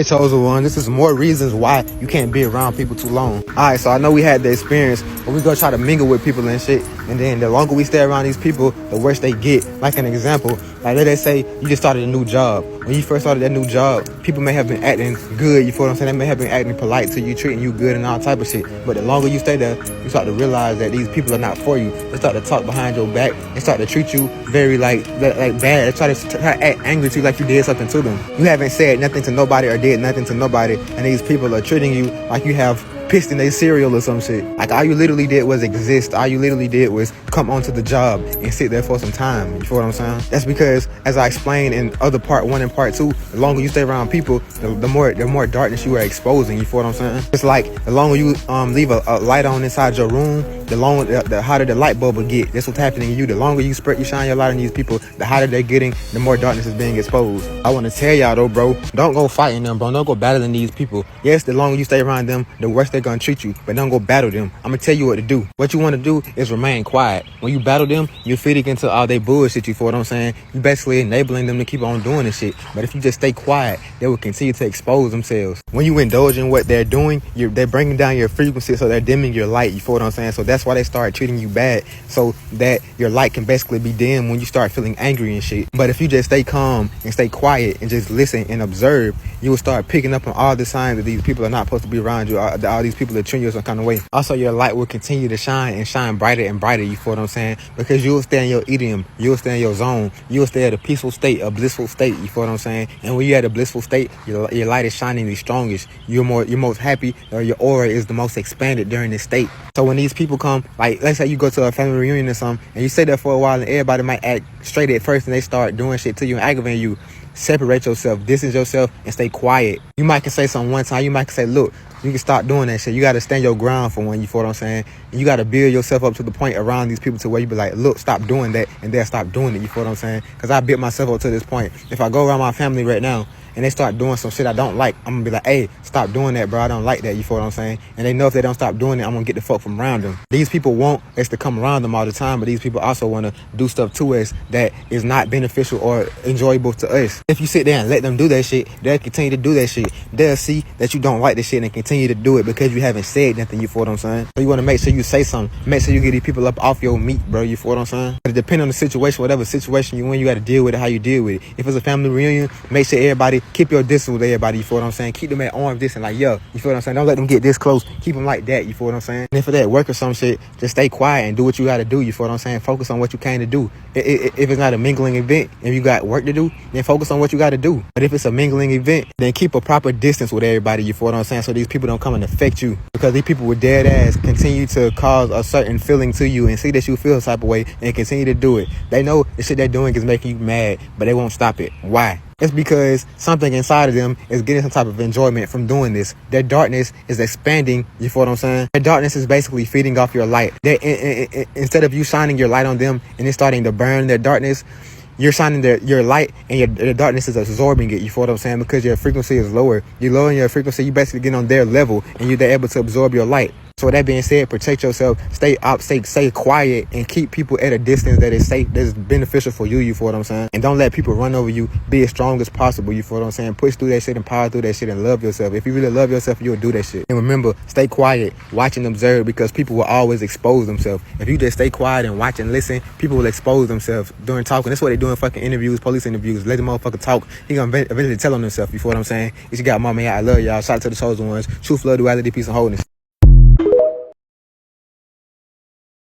Hey, chosen one, this is more reasons why you can't be around people too long. Alright, so I know we had the experience, but we go try to mingle with people and shit, and then the longer we stay around these people, the worse they get. Like an example, like let's say you just started a new job. When you first started that new job, people may have been acting good, you feel what I'm saying? They may have been acting polite to you, treating you good and all type of shit. But the longer you stay there, you start to realize that these people are not for you. They start to talk behind your back. They start to treat you very like bad. They try to act angry to you like you did something to them. You haven't said nothing to nobody or did nothing to nobody, and these people are treating you like you have pissed in their cereal or some shit. Like all you literally did was exist. All you literally did was come onto the job and sit there for some time. You feel what I'm saying? That's because, as I explained in other part 1 and part 2, the longer you stay around people, the more darkness you are exposing. You feel what I'm saying? It's like the longer you leave a light on inside your room, the hotter the light bulb will get. That's what's happening to you. The longer you shine your light on these people, the hotter they're getting, the more darkness is being exposed. I want to tell y'all though, bro, don't go fighting them, bro. Don't go battling these people. Yes, the longer you stay around them, the worse they're gonna treat you, but don't go battle them. I'm gonna tell you what to do. What you want to do is remain quiet. When you battle them, you're feeding into all they bullshit. You feel what I'm saying? You basically enabling them to keep on doing this shit. But if you just stay quiet, they will continue to expose themselves. When you indulge in what they're doing, they're bringing down your frequency, so they're dimming your light. You feel what I'm saying? So that's why they start treating you bad, so that your light can basically be dim when you start feeling angry and shit. But if you just stay calm and stay quiet and just listen and observe, you will start picking up on all the signs that these people are not supposed to be around you. All these people are treating you some kind of way. Also, your light will continue to shine and shine brighter and brighter. You feel what I'm saying? Because you'll stay in your idiom, you'll stay in your zone, you'll stay at a peaceful state, a blissful state. You feel what I'm saying? And when you're at a blissful state, your light is shining the strongest. You're most happy, or your aura is the most expanded during this state. So when these people come, like let's say you go to a family reunion or something, and you stay there for a while, and everybody might act straight at first, and they start doing shit to you and aggravating you. Separate yourself, distance yourself, and stay quiet. You might can say something one time. You might can say, look, you can stop doing that shit. You got to stand your ground for one. You feel what I'm saying? And you got to build yourself up to the point around these people to where you be like, look, stop doing that, and they'll stop doing it. You feel what I'm saying? Because I built myself up to this point. If I go around my family right now and they start doing some shit I don't like, I'm gonna be like, hey, stop doing that, bro. I don't like that. You feel what I'm saying? And they know if they don't stop doing it, I'm gonna get the fuck from around them. These people want us to come around them all the time, but these people also want to do stuff to us that is not beneficial or enjoyable to us. If you sit there and let them do that shit, they'll continue to do that shit. They'll see that you don't like this shit and continue to do it because you haven't said nothing. You feel what I'm saying? So you want to make sure you say something. Make sure you get these people up off your meat, bro. You feel what I'm saying? It depends on the situation. Whatever situation you in, you got to deal with it how you deal with it. If it's a family reunion, make sure everybody keep your distance with everybody. You feel what I'm saying? Keep them at arm's distance, like, yo, you feel what I'm saying? Don't let them get this close. Keep them like that. You feel what I'm saying? And if it's at work or some shit, just stay quiet and do what you got to do. You feel what I'm saying? Focus on what you came to do. If it's not a mingling event and you got work to do, then focus on what you got to do. But if it's a mingling event, then keep a proper distance with everybody. You feel what I'm saying? So these people don't come and affect you, because these people with dead ass continue to cause a certain feeling to you and see that you feel a type of way and continue to do it. They know the shit they're doing is making you mad, but they won't stop it. Why? It's because something inside of them is getting some type of enjoyment from doing this. Their darkness is expanding. You feel what I'm saying? Their darkness is basically feeding off your light. Instead of you shining your light on them and it's starting to burn their darkness, you're shining your light and your darkness is absorbing it. You feel what I'm saying? Because your frequency is lower. You're lowering your frequency. You basically get on their level and they're able to absorb your light. So with that being said, protect yourself, stay quiet, and keep people at a distance that is safe, that is beneficial for you. You feel what I'm saying? And don't let people run over you. Be as strong as possible. You feel what I'm saying? Push through that shit and power through that shit and love yourself. If you really love yourself, you'll do that shit. And remember, stay quiet, watch and observe, because people will always expose themselves. If you just stay quiet and watch and listen, people will expose themselves during talking. That's what they do in fucking interviews, police interviews. Let the motherfucker talk. He gonna eventually tell on himself. You feel what I'm saying? It's your guy, Mama. I love y'all. Shout out to the chosen ones. Truth, love, duality, peace, and wholeness.